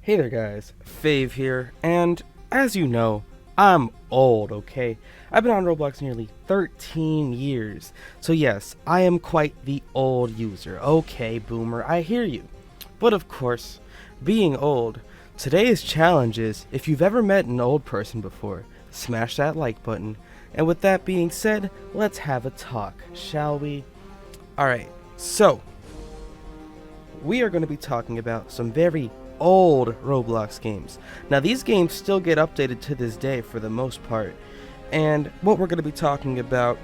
Hey there guys, Fave here, and as you know, I'm old, okay? I've been on Roblox nearly 13 years, so yes, I am quite the old user. Okay, boomer, I hear you. But of course, being old, today's challenge is, if you've ever met an old person before, smash that like button, and with that being said, let's have a talk, shall we? Alright, so, we are going to be talking about some very old Roblox games. Now these games still get updated to this day for the most part, and what we're going to be talking about,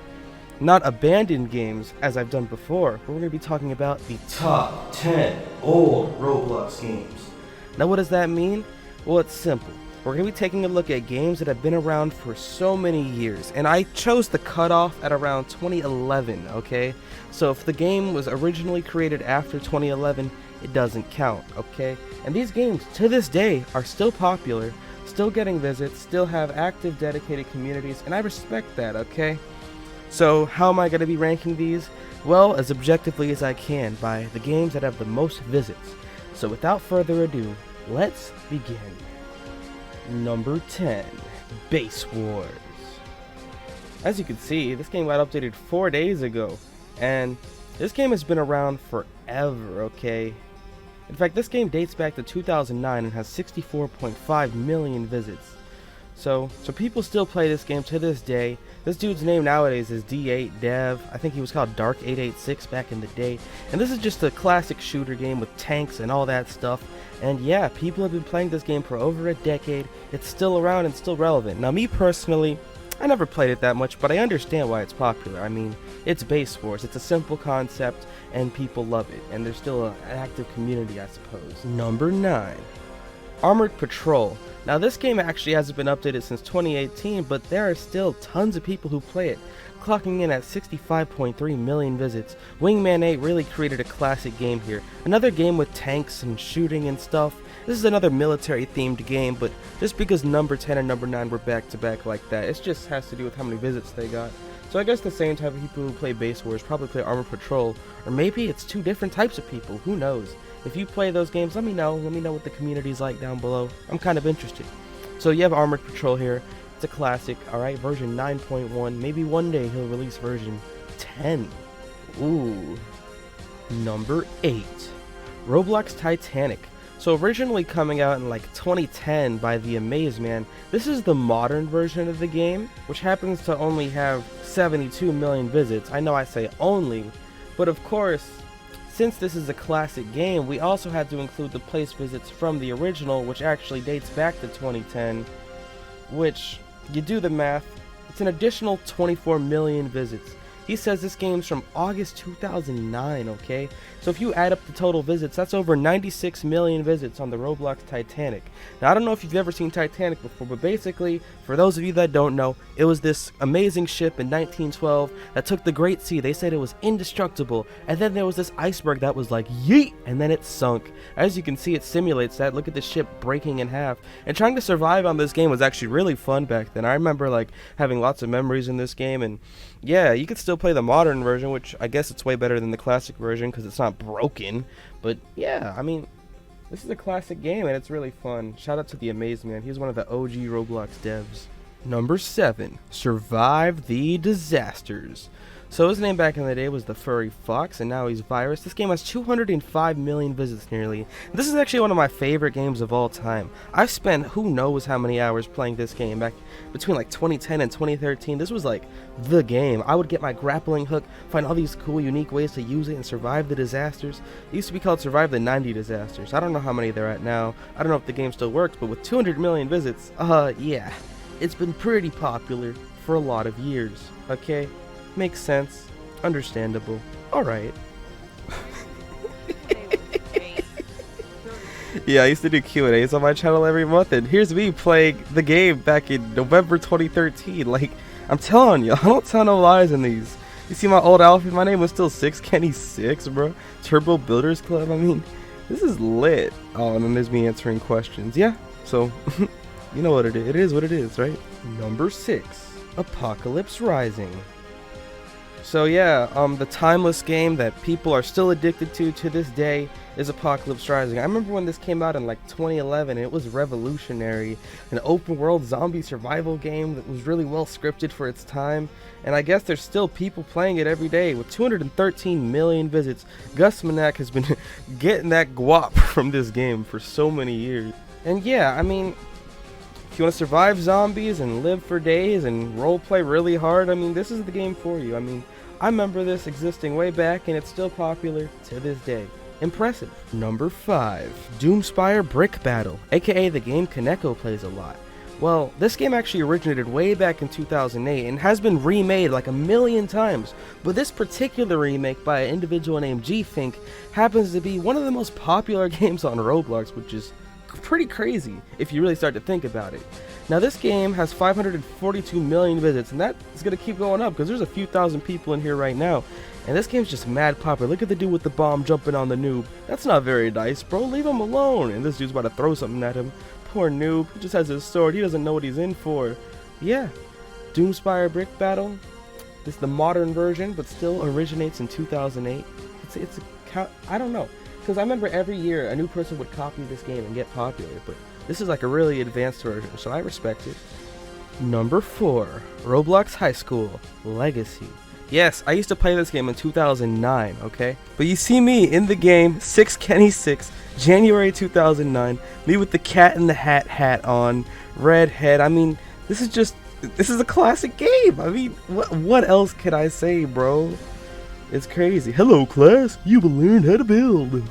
not abandoned games as I've done before, but we're going to be talking about the top 10 old Roblox games. Now what does that mean? Well, it's simple. We're going to be taking a look at games that have been around for so many years, and I chose the cutoff at around 2011, okay? So if the game was originally created after 2011, it doesn't count, okay? And these games, to this day, are still popular, still getting visits, still have active, dedicated communities, and I respect that, okay? So how am I going to be ranking these? Well, as objectively as I can, by the games that have the most visits. So without further ado, let's begin. Number 10, Base Wars. As you can see, this game got updated 4 days ago, and this game has been around forever, okay? In fact, this game dates back to 2009 and has 64.5 million visits. So people still play this game to this day. This dude's name nowadays is D8 Dev. I think he was called Dark 886 back in the day. And this is just a classic shooter game with tanks and all that stuff. And yeah, people have been playing this game for over a decade. It's still around and still relevant. Now me personally, I never played it that much, but I understand why it's popular. I mean, it's Base Wars. It's a simple concept, and people love it. And there's still an active community, I suppose. Number 9, Armored Patrol. Now, this game actually hasn't been updated since 2018, but there are still tons of people who play it, clocking in at 65.3 million visits. Wingman 8 really created a classic game here. Another game with tanks and shooting and stuff. This is another military-themed game, but just because number 10 and number 9 were back-to-back like that, it just has to do with how many visits they got. So I guess the same type of people who play Base Wars probably play Armored Patrol, or maybe it's two different types of people, who knows. If you play those games, let me know what the community's like down below. I'm kind of interested. So you have Armored Patrol here. It's a classic, alright, version 9.1. Maybe one day he'll release version 10. Ooh. Number 8, Roblox Titanic. So originally coming out in like 2010 by the Amazeman, this is the modern version of the game, which happens to only have 72 million visits. I know I say only, but of course, since this is a classic game, we also had to include the place visits from the original, which actually dates back to 2010, which, you do the math, it's an additional 24 million visits. He says this game's from August 2009, okay? So if you add up the total visits, that's over 96 million visits on the Roblox Titanic. Now, I don't know if you've ever seen Titanic before, but basically, for those of you that don't know, it was this amazing ship in 1912 that took the Great Sea. They said it was indestructible, and then there was this iceberg that was like, yeet, and then it sunk. As you can see, it simulates that. Look at the ship breaking in half. And trying to survive on this game was actually really fun back then. I remember like having lots of memories in this game, and yeah, you could still play the modern version, which I guess it's way better than the classic version because it's not broken. But yeah, I mean, this is a classic game and it's really fun. Shout out to the Amazeman. He's one of the OG Roblox devs. Number 7, Survive the Disasters. So his name back in the day was the Furry Fox, and now he's Virus. This game has 205 million visits nearly. This is actually one of my favorite games of all time. I've spent who knows how many hours playing this game back between like 2010 and 2013. This was like the game. I would get my grappling hook, find all these cool unique ways to use it and survive the disasters. It used to be called Survive the 90 Disasters. I don't know how many they're at now. I don't know if the game still works, but with 200 million visits, yeah. It's been pretty popular for a lot of years, okay? Makes sense. Understandable. Alright. Yeah, I used to do Q&As on my channel every month, and here's me playing the game back in November 2013. Like, I'm telling you, I don't tell no lies in these. You see my old outfit? My name was still 6Kenny6, bro. Turbo Builders Club. I mean, this is lit. Oh, and then there's me answering questions. Yeah, so, you know what it is. It is what it is, right? Number 6, Apocalypse Rising. So yeah, the timeless game that people are still addicted to this day is Apocalypse Rising. I remember when this came out in like 2011, and it was revolutionary. An open world zombie survival game that was really well scripted for its time. And I guess there's still people playing it every day with 213 million visits. Gus Manak has been getting that guap from this game for so many years. And yeah, I mean, if you want to survive zombies and live for days and roleplay really hard, I mean, this is the game for you. I mean, I remember this existing way back, and it's still popular to this day. Impressive. Number 5. Doomspire Brickbattle, aka the game Kaneko plays a lot. Well, this game actually originated way back in 2008 and has been remade like a million times, but this particular remake by an individual named G-Fink happens to be one of the most popular games on Roblox, which is pretty crazy if you really start to think about it. Now this game has 542 million visits, and that is going to keep going up because there's a few thousand people in here right now, and this game's just mad popular. Look at the dude with the bomb jumping on the noob. That's not very nice, bro. Leave him alone. And this dude's about to throw something at him. Poor noob. He just has his sword. He doesn't know what he's in for. Yeah, Doomspire Brickbattle. This is the modern version, but still originates in 2008. I don't know, because I remember every year a new person would copy this game and get popular, but this is like a really advanced version, so I respect it. Number 4, Roblox High School Legacy. Yes, I used to play this game in 2009, okay? But you see me in the game, 6 Kenny 6, January 2009, me with the cat in the hat on, red head. I mean, this is a classic game. I mean, what else can I say, bro? It's crazy. Hello, class. You will learn how to build.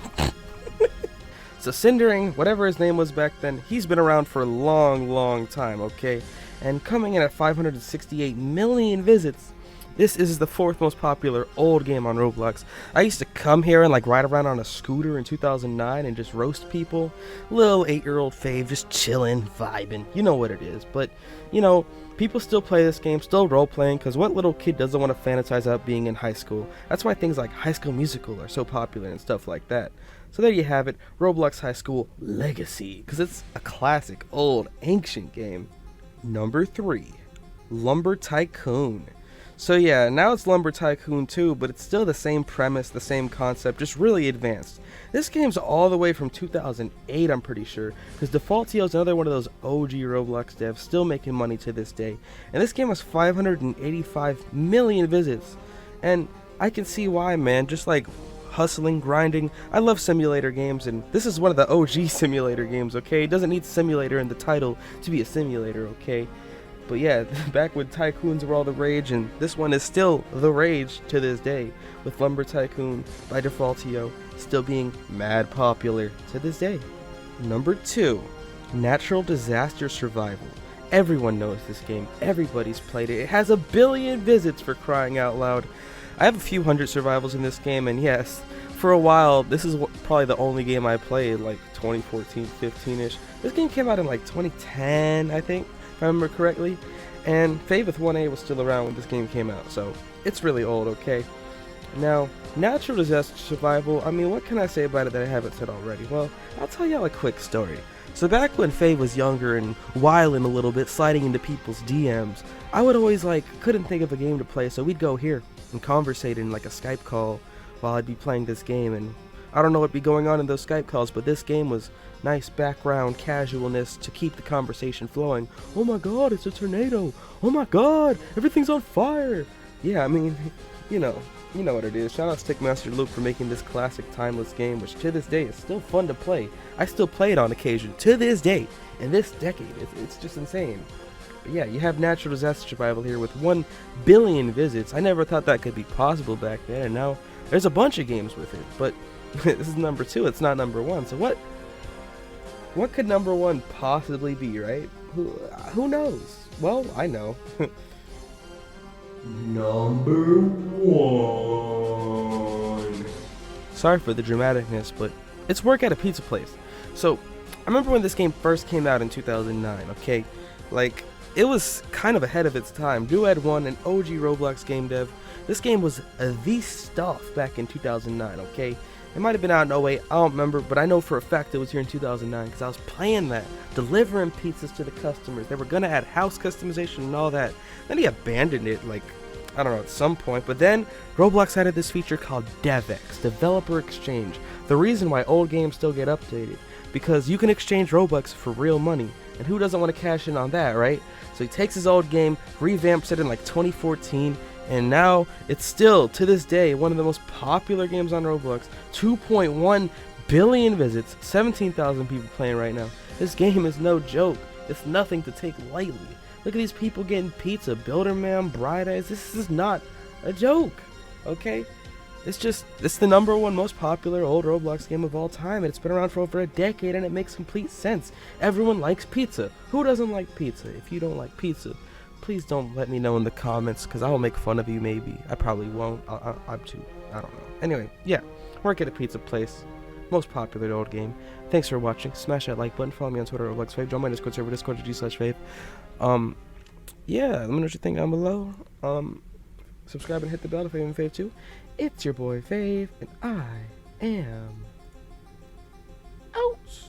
So Cindering, whatever his name was back then, he's been around for a long time, okay? And coming in at 568 million visits, this is the 4th most popular old game on Roblox. I used to come here and like ride around on a scooter in 2009 and just roast people. Little 8-year-old Fave just chilling, vibing. You know what it is. But, you know, people still play this game, still role-playing, because what little kid doesn't want to fantasize about being in high school? That's why things like High School Musical are so popular and stuff like that. So there you have it, Roblox High School Legacy, because it's a classic, old, ancient game. Number 3, Lumber Tycoon. So yeah, now it's Lumber Tycoon 2, but it's still the same premise, the same concept, just really advanced. This game's all the way from 2008, I'm pretty sure, because Defaultio is another one of those OG Roblox devs still making money to this day. And this game has 585 million visits, and I can see why, man. Just like hustling, grinding. I love simulator games, and this is one of the OG simulator games, okay? It doesn't need simulator in the title to be a simulator, okay? But yeah, back when Tycoons were all the rage, and this one is still the rage to this day, with Lumber Tycoon by Defaultio still being mad popular to this day. Number 2, Natural Disaster Survival. Everyone knows this game, everybody's played it. It has 1 billion visits, for crying out loud. I have a few hundred survivals in this game, and yes, for a while, this is probably the only game I played, like 2014, 15-ish. This game came out in like 2010, I think, if I remember correctly, and Fave with 1A was still around when this game came out, so it's really old, okay? Now, Natural Disaster Survival, I mean, what can I say about it that I haven't said already? Well, I'll tell y'all a quick story. So back when Fave was younger and wilding a little bit, sliding into people's DMs, I would always couldn't think of a game to play, so we'd go here and conversate in like a Skype call while I'd be playing this game, and I don't know what'd be going on in those Skype calls, but this game was nice background casualness to keep the conversation flowing. Oh my god, it's a tornado! Oh my god, everything's on fire! Yeah, I mean, you know what it is. Shout out Stickmaster Luke for making this classic timeless game, which to this day is still fun to play. I still play it on occasion, to this day, in this decade. It's just insane. But yeah, you have Natural Disaster Survival here with 1 billion visits. I never thought that could be possible back then, and now there's a bunch of games with it, but this is number 2, it's not number 1, so what could number 1 possibly be, right? Who knows? Well, I know. Number 1. Sorry for the dramaticness, but it's work at a pizza place. So, I remember when this game first came out in 2009, okay? It was kind of ahead of its time. Dued1, an OG Roblox game dev. This game was the stuff back in 2009, okay? It might have been out in 08, I don't remember, but I know for a fact it was here in 2009 because I was playing that, delivering pizzas to the customers. They were going to add house customization and all that. Then he abandoned it, I don't know, at some point. But then Roblox added this feature called DevX, Developer Exchange. The reason why old games still get updated, because you can exchange Robux for real money. And who doesn't want to cash in on that, right? So he takes his old game, revamps it in like 2014, and now it's still, to this day, one of the most popular games on Roblox. 2.1 billion visits, 17,000 people playing right now. This game is no joke. It's nothing to take lightly. Look at these people getting pizza, Builderman, Bright Eyes. This is not a joke, okay? It's the #1 most popular old Roblox game of all time, and it's been around for over a decade, and it makes complete sense. Everyone likes pizza. Who doesn't like pizza? If you don't like pizza, please don't let me know in the comments, because I will make fun of you maybe. I probably won't. I don't know. Anyway, yeah, work at a pizza place. Most popular old game. Thanks for watching. Smash that like button. Follow me on Twitter, Roblox Fave. Join my Discord server, discord.g/Fave. Yeah, let me know what you think down below. Subscribe and hit the bell if you haven't Fave too. It's your boy Fave, and I am out.